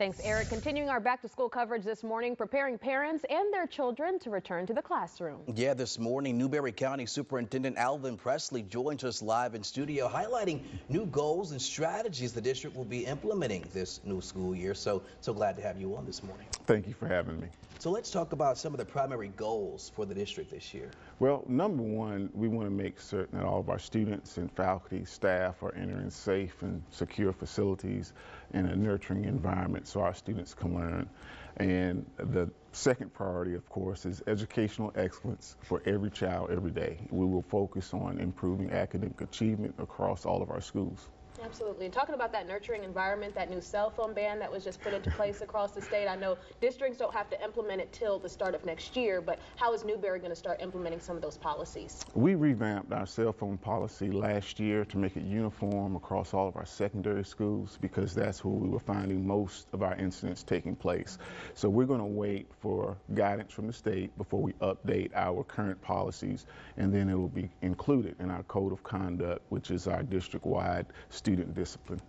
Thanks, Eric. Continuing our back-to-school coverage this morning, preparing parents and their children to return to the classroom. Yeah, this morning, Newberry County Superintendent Alvin Presley joins us live in studio, highlighting new goals and strategies the district will be implementing this new school year. So glad to have you on this morning. Thank you for having me. So let's talk about some of the primary goals for the district this year. Well, number one, we want to make certain that all of our students and faculty, staff are entering safe and secure facilities in a nurturing environment so our students can learn. And the second priority, of course, is educational excellence for every child every day. We will focus on improving academic achievement across all of our schools. Absolutely. And talking about that nurturing environment, that new cell phone ban that was just put into place across the state, I know districts don't have to implement it till the start of next year, but how is Newberry going to start implementing some of those policies? We revamped our cell phone policy last year to make it uniform across all of our secondary schools because that's where we were finding most of our incidents taking place. So we're going to wait for guidance from the state before we update our current policies, and then it will be included in our code of conduct, which is our district-wide student discipline.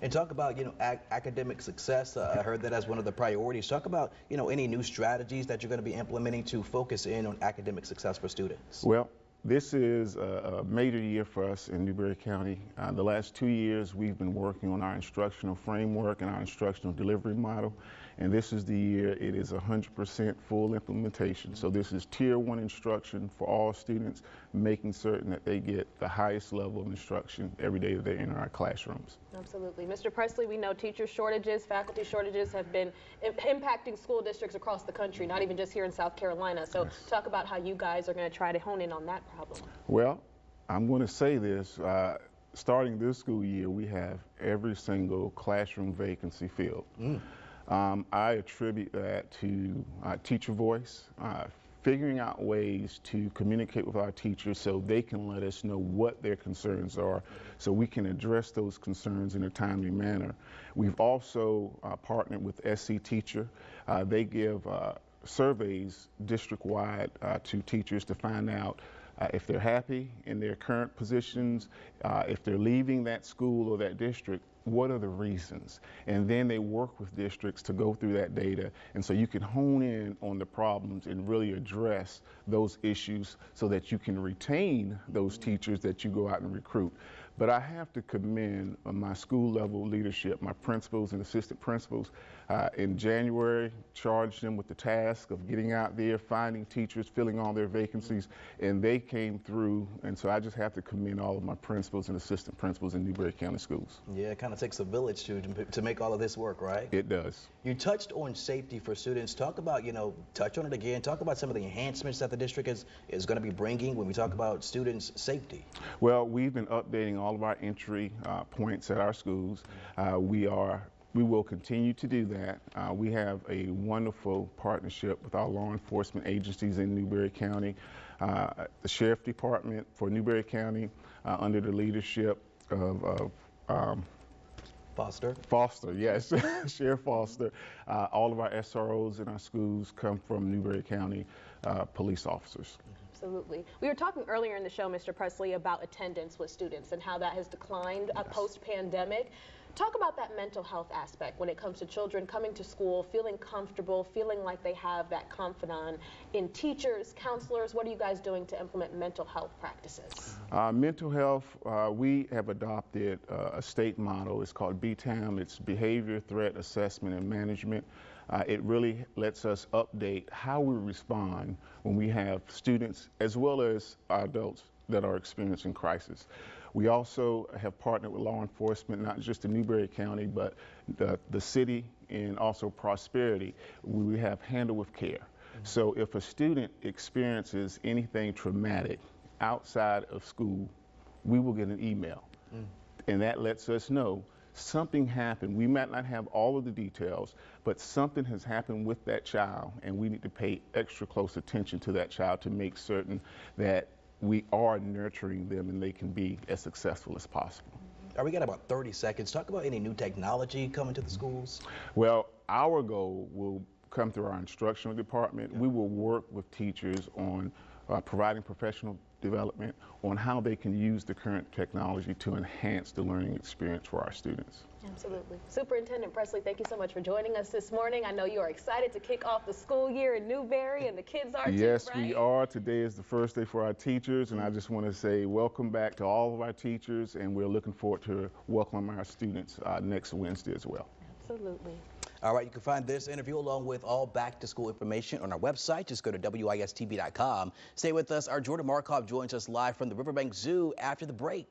And talk about, academic success. I heard that as one of the priorities. Talk about, any new strategies that you're going to be implementing to focus in on academic success for students. Well, this is a major year for us in Newberry County. The last 2 years, we've been working on our instructional framework and our instructional delivery model. And this is the year it is 100% full implementation. So this is tier 1 instruction for all students, making certain that they get the highest level of instruction every day that they enter our classrooms. Absolutely. Mr. Presley, we know teacher shortages, faculty shortages have been impacting school districts across the country, not even just here in South Carolina. So yes. Talk about how you guys are going to try to hone in on that problem. Well, I'm going to say this. Starting this school year, we have every single classroom vacancy filled. I attribute that to teacher voice, figuring out ways to communicate with our teachers so they can let us know what their concerns are so we can address those concerns in a timely manner. We've also partnered with SC Teacher. They give surveys district-wide to teachers to find out if they're happy in their current positions, if they're leaving that school or that district, what are the reasons? And then they work with districts to go through that data, and so you can hone in on the problems and really address those issues so that you can retain those teachers that you go out and recruit. But I have to commend my school level leadership, my principals and assistant principals. In January, charged them with the task of getting out there, finding teachers, filling all their vacancies, and they came through. And so I just have to commend all of my principals and assistant principals in Newberry County Schools. Yeah, it kind of takes a village to make all of this work, right? It does. You touched on safety for students. Talk about, touch on it again. Talk about some of the enhancements that the district is going to be bringing when we talk about students' safety. Well, we've been updating all of our entry points at our schools. We will continue to do that. We have a wonderful partnership with our law enforcement agencies in Newberry County. The Sheriff Department for Newberry County, under the leadership of Foster, yes, Sheriff Foster. All of our SROs in our schools come from Newberry County police officers. Absolutely. We were talking earlier in the show, Mr. Presley, about attendance with students and how that has declined post-pandemic. Talk about that mental health aspect when it comes to children coming to school, feeling comfortable, feeling like they have that confidant in teachers, counselors. What are you guys doing to implement mental health practices? Mental health, we have adopted a state model. It's called BTAM. It's Behavior, Threat, Assessment, and Management. It really lets us update how we respond when we have students as well as adults that are experiencing crisis. We also have partnered with law enforcement, not just in Newberry County, but the city and also Prosperity. We have Handle with Care. So if a student experiences anything traumatic outside of school, we will get an email. And that lets us know something happened. We might not have all of the details, but something has happened with that child, and we need to pay extra close attention to that child to make certain that we are nurturing them and they can be as successful as possible. We got about 30 seconds. Talk about any new technology coming to the schools. Well, our goal will come through our instructional department. We will work with teachers on providing professional development on how they can use the current technology to enhance the learning experience for our students. Absolutely. Superintendent Presley, thank you so much for joining us this morning. I know you are excited to kick off the school year in Newberry, and the kids are too, Yes, right? we are. Today is the first day for our teachers, and I just want to say welcome back to all of our teachers, and we're looking forward to welcoming our students next Wednesday as well. Absolutely. All right, you can find this interview along with all back-to-school information on our website. Just go to WISTV.com. Stay with us. Our Jordan Markov joins us live from the Riverbank Zoo after the break.